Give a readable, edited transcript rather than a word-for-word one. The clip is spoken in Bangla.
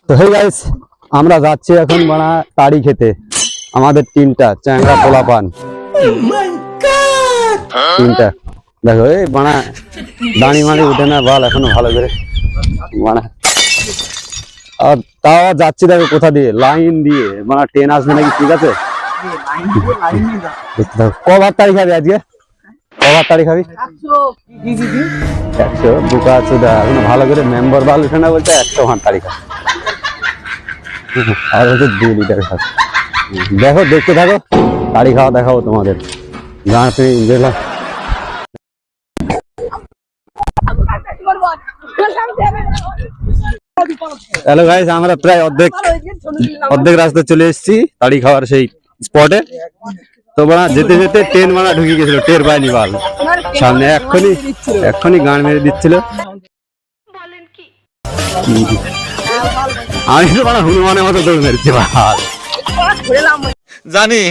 তো হে গাইস, আমরা যাচ্ছি এখন বানা তাড়ি খেতে। আমাদের তিনটা চ্যাংড়া পোলা পান, তিনটা দেখো এই বানা দাঁড়ি মাড়ি উঠে না বাল এখনো ভালো করে বানা। আর তাও যাচ্ছি দেখো কোথা দিয়ে, লাইন দিয়ে বানা। ট্রেন আসবে নাকি ঠিক আছে। কবার তাড়ি খাবি আজকে, কবার তাড়ি খাবি? 100 বুকা চুদা এখনো ভালো করে মেম্বার বাল উঠে না বলতে 100 হাঁট তাড়ি খা। আর হচ্ছে 2 লিটার খাবে। দেখো দেখতে থাকো, তাড়ি খাওয়া দেখাবো তোমাদের। গান পেয়ে গেলাম। হ্যালো গাইস, আমরা প্রায় অর্ধেক রাস্তা চলে এসেছি তাড়ি খাওয়ার সেই স্পটে। তো বানা যেতে যেতে ট্রেন বানা ঢুকে গেছিল, টের পায়নি বাল। সামনে এক্ষুনি গান মেরে দিচ্ছিল। আমি তো বানা হনুমানের মতো দৌড় মেরেছি বাল, জানি।